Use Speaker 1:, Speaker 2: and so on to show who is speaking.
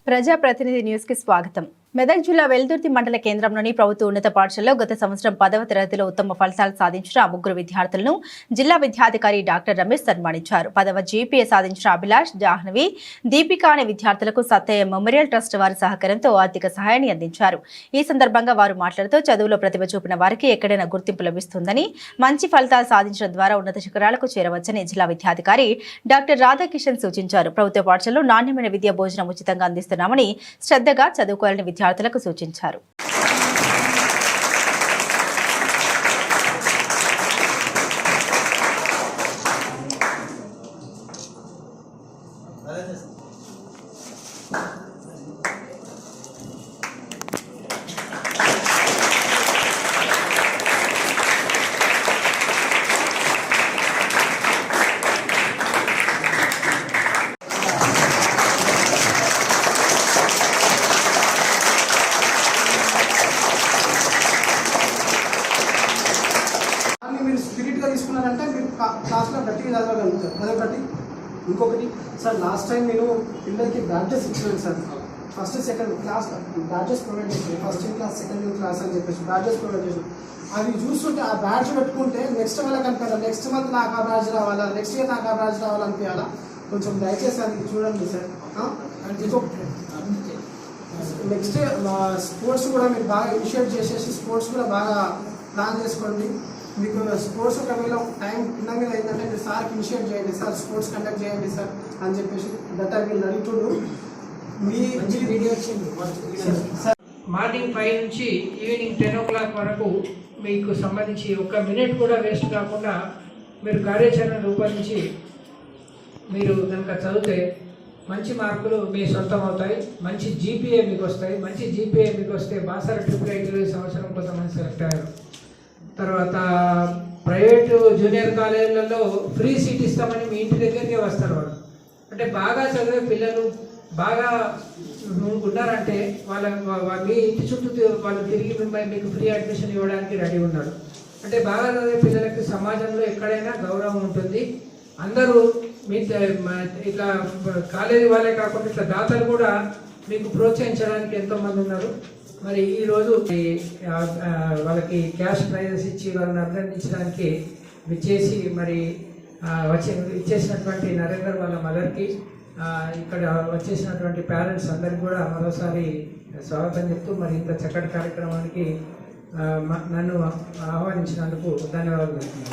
Speaker 1: ప్రజాప్రతినిధి న్యూస్ కి స్వాగతం. మెదక్ జిల్లా వెల్దుర్తి మండల కేంద్రంలోని ప్రభుత్వ ఉన్నత పాఠశాలలో గత సంవత్సరం 10వ తరగతిలో ఉత్తమ ఫలితాలు సాధించిన ముగ్గురు విద్యార్థులను జిల్లా విద్యాధికారి డాక్టర్ రమేష్ సన్మానించారు. 10వ జీపీఏ సాధించిన అభిలాష్, జాహ్నవి, దీపిక అనే విద్యార్థులకు సత్తయ్య మెమోరియల్ ట్రస్ట్ వారి సహకారంతో ఆర్థిక సహాయాన్ని అందించారు. ఈ సందర్భంగా వారు మాట్లాడుతూ చదువులో ప్రతిభ చూపిన వారికి ఎక్కడైనా గుర్తింపు లభిస్తుందని, మంచి ఫలితాలు సాధించడం ద్వారా ఉన్నత శిఖరాలకు చేరవచ్చని జిల్లా విద్యాధికారి డాక్టర్ రాధాకిషన్ సూచించారు. ప్రభుత్వ పాఠశాలలో నాణ్యమైన విద్యా భోజనం ఉచితంగా అందిస్తున్నామని, శ్రద్ధగా చదువుకోవాలని విద్యార్థులకు సూచించారు.
Speaker 2: మీరు స్పిరిట్గా తీసుకున్నారంటే మీరు క్లాస్లో గట్టిగా చదవగలుగుతారు. అదొకటి. ఇంకొకటి సార్, లాస్ట్ టైం నేను పిల్లలకి బ్యాడ్జెస్ ఇచ్చినాను sir. First second class badges provide చేసాను. ఫస్ట్ క్లాస్, సెకండ్ క్లాస్ అని చెప్పేసి బ్యాడ్జెస్ ప్రొవైడ్ చేసాను. అవి చూస్తుంటే ఆ బ్యాడ్జ్ పెట్టుకుంటే నెక్స్ట్ వాళ్ళకి అనిపించాలి, నెక్స్ట్ మంత్ నాకు ఆ బ్యాడ్జ్ రావాలా, నెక్స్ట్ ఇయర్ నాకు ఆ బ్యాడ్జ్ రావాలనిపించాలా. కొంచెం దయచేసి అది చూడండి సార్. నెక్స్ట్ స్పోర్ట్స్ కూడా మీరు బాగా ఇనిషియేట్ చేసేసి స్పోర్ట్స్ కూడా బాగా ప్లాన్ చేసుకోండి. మీకు స్పోర్ట్స్ ఒకవేళ టైం పిల్లగా ఏంటంటే మీరు సార్కి ఇనిషియేట్ చేయండి, సార్ స్పోర్ట్స్ కండక్ట్ చేయండి సార్ అని చెప్పేసి దట్ ఐ విల్ నడుతుండు. మీ వీడియో వచ్చింది
Speaker 3: మార్నింగ్ 5 నుంచి ఈవినింగ్ 10 o'clock వరకు మీకు సంబంధించి 1 minute కూడా వేస్ట్ కాకుండా మీరు కార్యాచరణ రూపొందించి మీరు కనుక చదివితే మంచి మార్కులు మీ సొంతం అవుతాయి. మంచి జీపీఏ మీకు వస్తాయి. మంచి జీపీఏ మీకు వస్తే బాసర ట్రిపుల్ సంవత్సరం కొంతమంది సెలెక్ట్ అయ్యారు. తర్వాత ప్రైవేటు జూనియర్ కాలేజీలలో ఫ్రీ సీట్ ఇస్తామని మీ ఇంటి దగ్గరికే వస్తారు వాళ్ళు. అంటే బాగా చదివే పిల్లలు బాగా ఉన్నారంటే మీ ఇంటి చుట్టూ వాళ్ళు తిరిగి మీకు ఫ్రీ అడ్మిషన్ ఇవ్వడానికి రెడీ ఉన్నారు. అంటే బాగా చదివే పిల్లలకి సమాజంలో ఎక్కడైనా గౌరవం ఉంటుంది. అందరూ మీ ఇట్లా కాలేజీ వాళ్ళే కాకుండా ఇట్లా దాతలు కూడా మీకు ప్రోత్సహించడానికి ఎంతోమంది ఉన్నారు. మరి ఈరోజు వాళ్ళకి క్యాష్ ప్రైజెస్ ఇచ్చి వాళ్ళని అభినందించడానికి విచ్చేసి మరి ఇచ్చేసినటువంటి నరేందర్ వాళ్ళ మదర్కి, ఇక్కడ వచ్చేసినటువంటి పేరెంట్స్ అందరికీ కూడా మరోసారి స్వాగతం చెప్తూ మరి ఇంత చక్కటి కార్యక్రమానికి నన్ను ఆహ్వానించినందుకు ధన్యవాదాలు.